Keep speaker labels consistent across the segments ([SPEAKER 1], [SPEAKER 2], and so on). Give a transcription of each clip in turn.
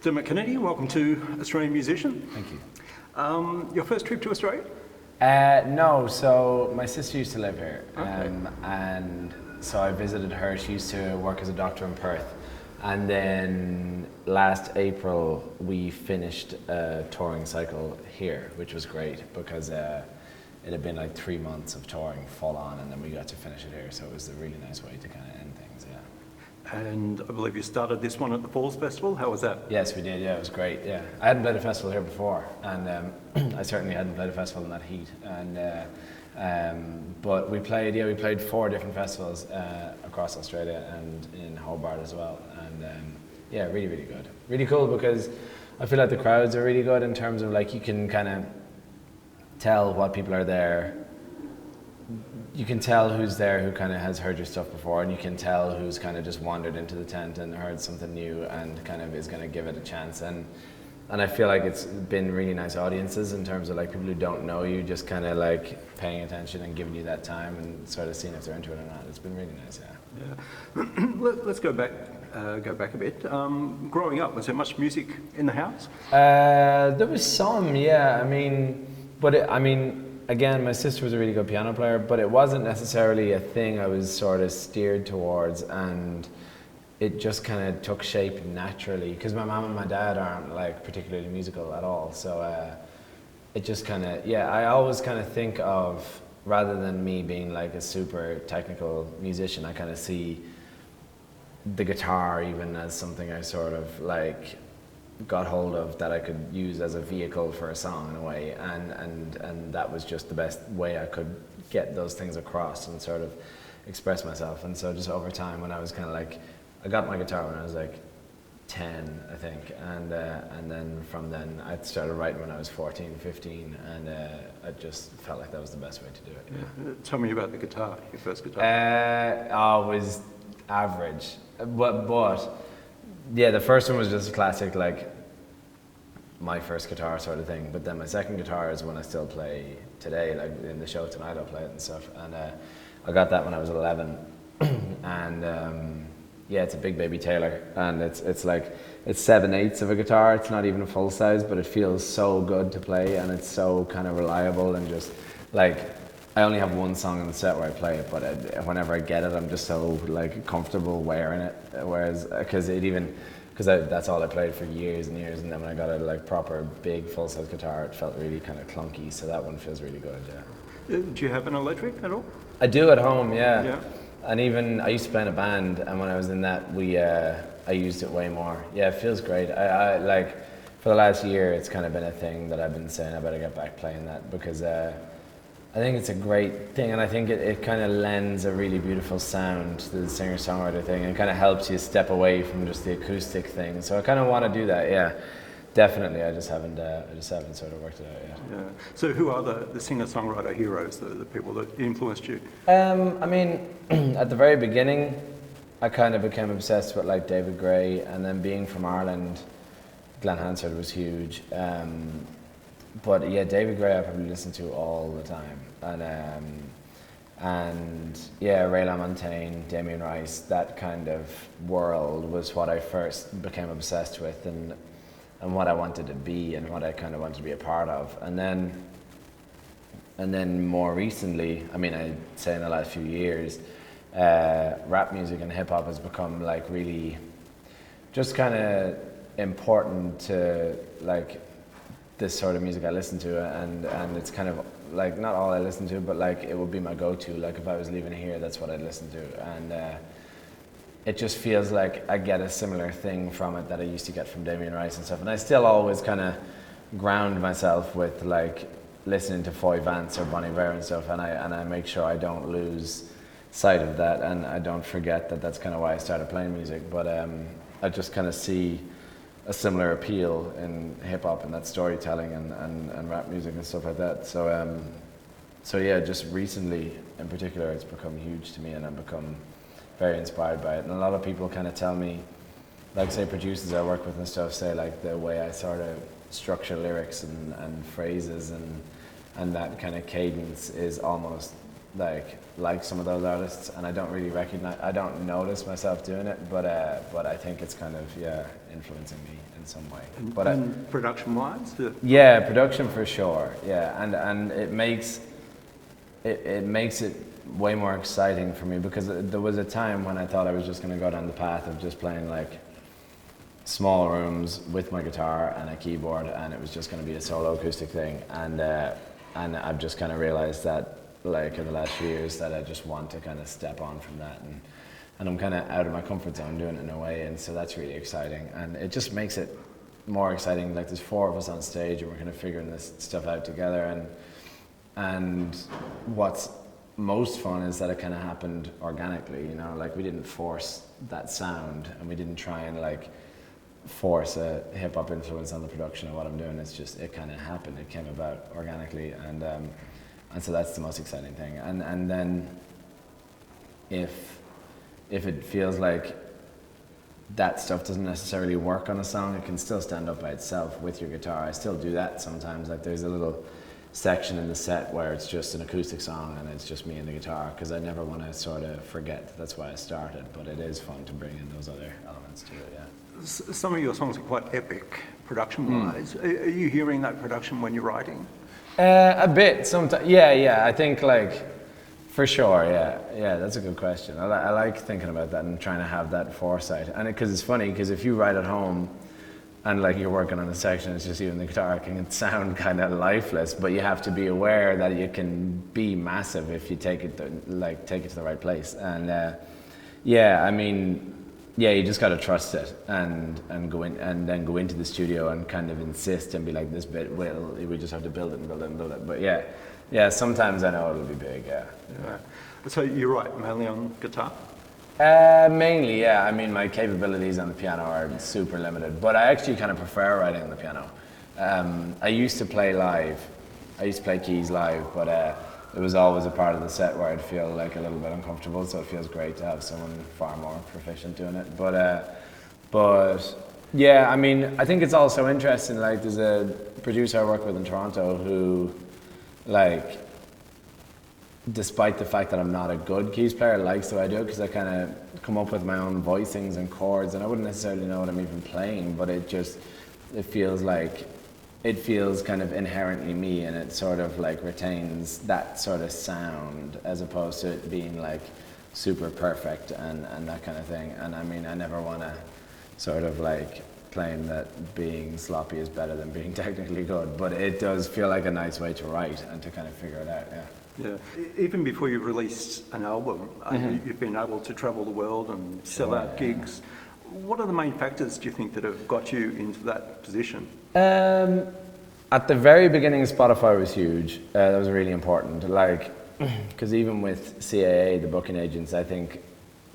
[SPEAKER 1] Dermot Kennedy, welcome to Australian Musician.
[SPEAKER 2] Thank you.
[SPEAKER 1] Your first trip to Australia?
[SPEAKER 2] No, so my sister used to live here,
[SPEAKER 1] Okay.
[SPEAKER 2] and so I visited her. She used to work as a doctor in Perth, and then last April we finished a touring cycle here, which was great because it had been like 3 months of touring full on, and then we got to finish it here. So it was a really nice way to kind of end things. Yeah.
[SPEAKER 1] And I believe you started this one at the Falls Festival. How was that?
[SPEAKER 2] Yes, we did. Yeah, it was great. Yeah, I hadn't played a festival here before, and I certainly hadn't played a festival in that heat. And but we played. Yeah, we played 4 different festivals across Australia and in Hobart as well. And yeah, really, really good. Really cool because I feel like the crowds are really good in terms of like you can kind of tell what people are there. You can tell who's there who kind of has heard your stuff before, and you can tell who's kind of just wandered into the tent and heard something new and kind of is going to give it a chance. And I feel like it's been really nice audiences in terms of like people who don't know you just kind of like paying attention and giving you that time and sort of seeing if they're into it or not. It's been really nice, yeah.
[SPEAKER 1] Let's go back a bit. Growing up, was there much music in the house?
[SPEAKER 2] There was some, yeah. Again, my sister was a really good piano player, but it wasn't necessarily a thing I was sort of steered towards, and it just kind of took shape naturally because my mom and my dad aren't like particularly musical at all. So it just kind of, yeah, I always kind of think of, rather than me being like a super technical musician, I kind of see the guitar even as something I sort of like got hold of that I could use as a vehicle for a song in a way, and that was just the best way I could get those things across and sort of express myself. And so just over time, when I was kind of like, I got my guitar when I was like 10, I think, and then from then I started writing when I was 14, 15, and I just felt like that was the best way to do it.
[SPEAKER 1] Yeah. Tell me about the guitar, your first guitar.
[SPEAKER 2] It was average, but yeah, the first one was just a classic, like my first guitar sort of thing. But then my second guitar is one I still play today, like in the show tonight I'll play it and stuff. And I got that when I was 11, and yeah, it's a big baby Taylor, and it's like it's 7/8 of a guitar. It's not even a full size, but it feels so good to play, and it's so kind of reliable and just like. I only have one song in the set where I play it, but whenever I get it, I'm just so like comfortable wearing it. Whereas, because that's all I played for years and years, and then when I got a like proper big full size guitar, it felt really kind of clunky. So that one feels really good. Yeah.
[SPEAKER 1] Do you have an electric at all?
[SPEAKER 2] I do at home, yeah.
[SPEAKER 1] Yeah.
[SPEAKER 2] And even I used to play in a band, and when I was in that, I used it way more. Yeah, it feels great. I like for the last year, it's kind of been a thing that I've been saying I better get back playing that because. I think it's a great thing, and I think it kind of lends a really beautiful sound to the singer-songwriter thing, and kind of helps you step away from just the acoustic thing. So I kind of want to do that, yeah, definitely. I just haven't sort of worked it out yet.
[SPEAKER 1] Yeah. So who are the singer-songwriter heroes, the people that influenced you?
[SPEAKER 2] At the very beginning, I kind of became obsessed with like David Gray, and then being from Ireland, Glenn Hansard was huge. But yeah, David Gray I probably listen to all the time, and yeah, Ray LaMontagne, Damien Rice, that kind of world was what I first became obsessed with, and what I wanted to be, and what I kind of wanted to be a part of, and then more recently, I mean, I'd say in the last few years, rap music and hip hop has become like really, just kind of important to like. This sort of music I listen to, and it's kind of like not all I listen to, but like it would be my go-to. Like if I was leaving here, that's what I'd listen to, and it just feels like I get a similar thing from it that I used to get from Damien Rice and stuff. And I still always kind of ground myself with like listening to Foy Vance or Bon Iver and stuff, and I make sure I don't lose sight of that, and I don't forget that that's kind of why I started playing music. But I just kind of see a similar appeal in hip hop and that storytelling and rap music and stuff like that. So yeah, just recently in particular, it's become huge to me, and I've become very inspired by it. And a lot of people kind of tell me, like say producers I work with and stuff, say like the way I sort of structure lyrics and phrases and that kind of cadence is almost like some of those artists, and I don't notice myself doing it, but I think it's kind of influencing me in in some way.
[SPEAKER 1] And production-wise?
[SPEAKER 2] Yeah, production for sure. Yeah, and it makes it way more exciting for me, because there was a time when I thought I was just going to go down the path of just playing like small rooms with my guitar and a keyboard, and it was just going to be a solo acoustic thing. And I've just kind of realized that, like in the last few years, that I just want to kind of step on from that, and I'm kind of out of my comfort zone doing it in a way, and so that's really exciting, and it just makes it more exciting. Like there's 4 of us on stage, and we're kind of figuring this stuff out together, and what's most fun is that it kind of happened organically, you know, like we didn't force that sound, and we didn't try and like force a hip-hop influence on the production of what I'm doing. It's just, it kind of happened, it came about organically, and so that's the most exciting thing. And then if it feels like that stuff doesn't necessarily work on a song, it can still stand up by itself with your guitar. I still do that sometimes. Like there's a little section in the set where it's just an acoustic song and it's just me and the guitar, because I never want to sort of forget that's why I started, but it is fun to bring in those other elements to it, yeah.
[SPEAKER 1] Some of your songs are quite epic production-wise. Are you hearing that production when you're writing?
[SPEAKER 2] A bit, sometimes. Yeah, I think like, for sure, yeah, that's a good question. I like thinking about that and trying to have that foresight. And because it's funny, because if you write at home and like you're working on a section, it's just you and the guitar, it can sound kind of lifeless, but you have to be aware that it can be massive if you take it to the right place. And yeah, I mean, yeah, you just got to trust it and go in, and then go into the studio and kind of insist and be like, this bit we just have to build it and build it and build it. But yeah, sometimes I know it'll be big, yeah.
[SPEAKER 1] So you write mainly on guitar?
[SPEAKER 2] Mainly, yeah. I mean, my capabilities on the piano are super limited, but I actually kind of prefer writing on the piano. I used to play live. I used to play keys live, but it was always a part of the set where I'd feel like a little bit uncomfortable, so it feels great to have someone far more proficient doing it. But yeah, I mean, I think it's also interesting, like there's a producer I work with in Toronto who, like, despite the fact that I'm not a good keys player, likes the way I do it, because I kind of come up with my own voicings and chords, and I wouldn't necessarily know what I'm even playing, but it feels kind of inherently me, and it sort of like retains that sort of sound, as opposed to it being like super perfect and that kind of thing. And I mean, I never want to sort of like claim that being sloppy is better than being technically good, but it does feel like a nice way to write and to kind of figure it out, yeah.
[SPEAKER 1] Yeah, even before you released an album, you've been able to travel the world and sell out gigs. What are the main factors, do you think, that have got you into that position?
[SPEAKER 2] At the very beginning, Spotify was huge. That was really important. Like, because even with CAA, the booking agents, I think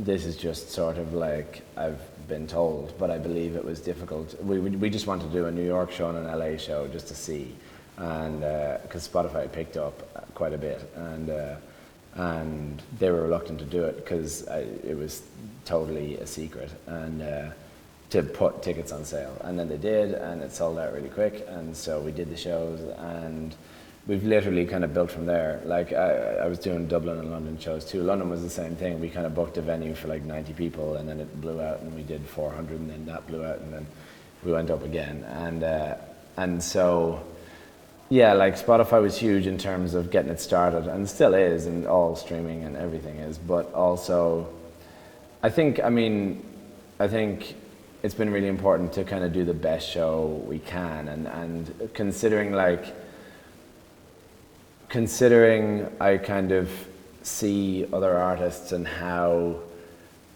[SPEAKER 2] this is just sort of like I've been told, but I believe it was difficult. We just wanted to do a New York show and an LA show just to see, and because Spotify picked up quite a bit, and they were reluctant to do it because it was totally a secret, and to put tickets on sale. And then they did, and it sold out really quick, and so we did the shows, and we've literally kind of built from there. Like I was doing Dublin and London shows too. London was the same thing. We kind of booked a venue for like 90 people, and then it blew out, and we did 400, and then that blew out, and then we went up again. And so, yeah, like Spotify was huge in terms of getting it started, and still is, and all streaming and everything is. But also, I think it's been really important to kind of do the best show we can, and considering I kind of see other artists and how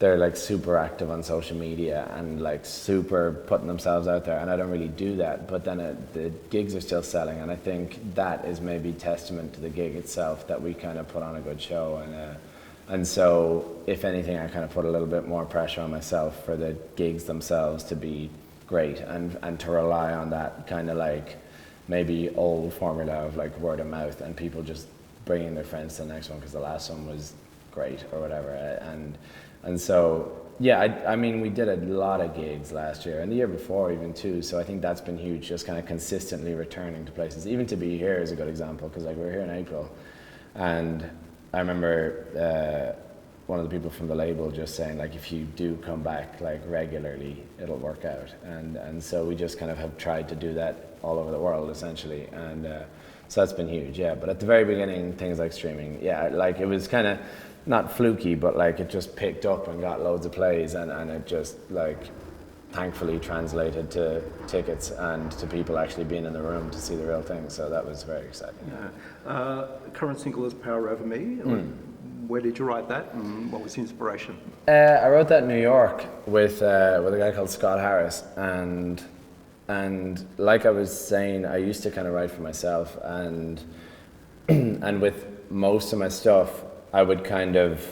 [SPEAKER 2] they're like super active on social media and like super putting themselves out there, and I don't really do that, but then the gigs are still selling, and I think that is maybe testament to the gig itself, that we kind of put on a good show, and so if anything, I kind of put a little bit more pressure on myself for the gigs themselves to be great, and to rely on that kind of like maybe old formula of like word of mouth and people just bringing their friends to the next one because the last one was great or whatever, and so yeah, I mean, we did a lot of gigs last year and the year before even too, so I think that's been huge, just kind of consistently returning to places. Even to be here is a good example, because like we were here in April, and I remember one of the people from the label just saying like, if you do come back like regularly, it'll work out. And so we just kind of have tried to do that all over the world essentially. And so that's been huge, yeah. But at the very beginning, things like streaming, yeah, like it was kind of not fluky, but like it just picked up and got loads of plays, and it just like thankfully translated to tickets and to people actually being in the room to see the real thing. So that was very exciting.
[SPEAKER 1] Yeah. Current single is Power Over Me. Where did you write that, and what was the inspiration?
[SPEAKER 2] I wrote that in New York with a guy called Scott Harris, and like I was saying, I used to kind of write for myself, and with most of my stuff, I would kind of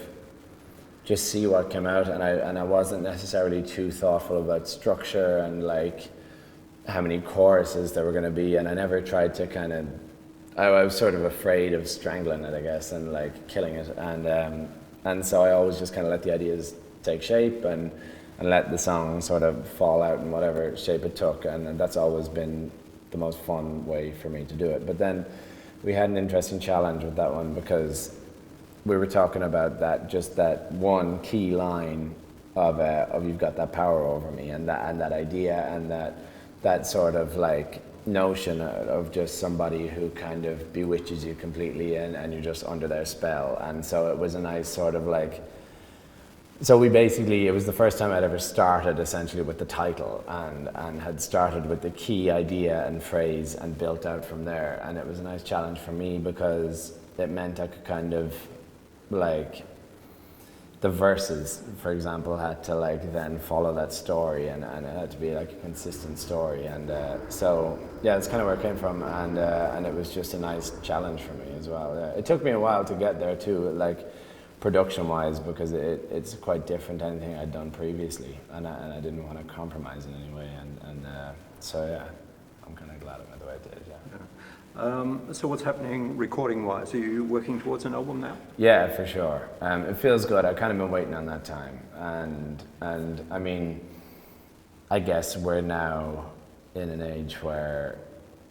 [SPEAKER 2] just see what came out, and I wasn't necessarily too thoughtful about structure and like how many choruses there were going to be, and I never tried to kind of. I was sort of afraid of strangling it, I guess, and like killing it, and so I always just kind of let the ideas take shape and let the song sort of fall out in whatever shape it took, and that's always been the most fun way for me to do it. But then we had an interesting challenge with that one because we were talking about that one key line of you've got that power over me, and that idea, and that sort of like notion of just somebody who kind of bewitches you completely, and you're just under their spell. And so it was a nice sort of like, so we basically, it was the first time I'd ever started essentially with the title, and had started with the key idea and phrase and built out from there. And it was a nice challenge for me because it meant I could kind of like, the verses, for example, had to like then follow that story, and it had to be like a consistent story. And so yeah, that's kind of where it came from, and it was just a nice challenge for me as well. Yeah. It took me a while to get there too, like production-wise, because it's quite different to anything I'd done previously, and I didn't want to compromise in any way. And so yeah, I'm kind of glad I went the way it did. Yeah.
[SPEAKER 1] So what's happening recording-wise? Are you working towards an album now?
[SPEAKER 2] Yeah, for sure. It feels good. I've kind of been waiting on that time, and I mean, I guess we're now in an age where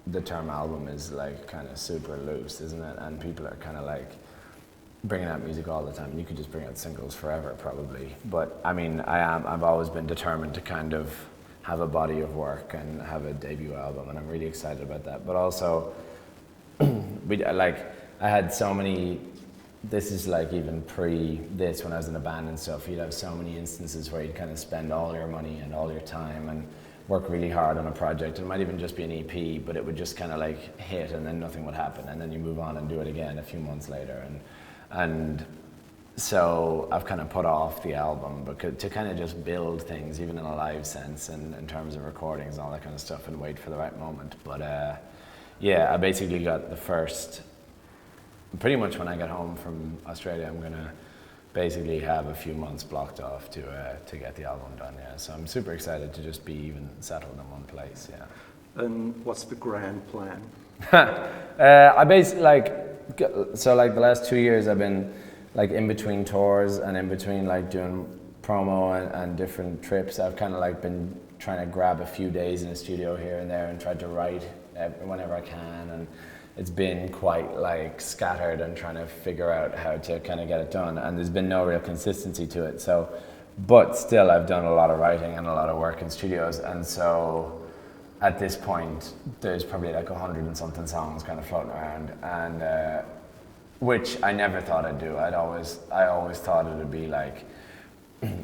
[SPEAKER 2] the term album is like kind of super loose, isn't it? And people are kind of like bringing out music all the time. You could just bring out singles forever, probably. But I mean, I've always been determined to kind of have a body of work and have a debut album, and I'm really excited about that. But also, I had so many, this is like even pre this, when I was in a band and stuff, you'd have so many instances where you'd kind of spend all your money and all your time and work really hard on a project. It might even just be an EP, but it would just kind of like hit, and then nothing would happen, and then you move on and do it again a few months later. And so I've kind of put off the album because to kind of just build things, even in a live sense, and in terms of recordings and all that kind of stuff, and wait for the right moment. But yeah, I basically got the first, pretty much when I get home from Australia, I'm gonna basically have a few months blocked off to get the album done. Yeah, so I'm super excited to just be even settled in one place. Yeah.
[SPEAKER 1] And what's the grand plan?
[SPEAKER 2] I basically like the last 2 years I've been like in between tours and in between like doing promo and different trips. I've kind of like been trying to grab a few days in a studio here and there and tried to write whenever I can, and it's been quite like scattered and trying to figure out how to kind of get it done, and there's been no real consistency to it. So, but still I've done a lot of writing and a lot of work in studios, and so at this point there's probably like 100 and something songs kind of floating around, and which I never thought I'd do. I always thought it would be like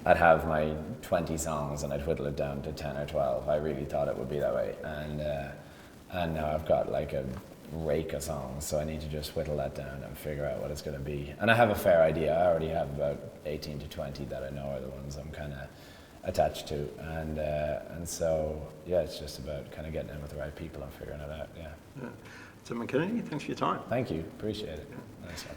[SPEAKER 2] I'd have my 20 songs and I'd whittle it down to 10 or 12. I really thought it would be that way, and now I've got like a rake of songs, so I need to just whittle that down and figure out what it's going to be. And I have a fair idea. I already have about 18 to 20 that I know are the ones I'm kind of attached to, and so yeah, it's just about kind of getting in with the right people and figuring it out. Yeah.
[SPEAKER 1] Dermot Kennedy, thanks for your time.
[SPEAKER 2] Thank you. Appreciate it. Nice one.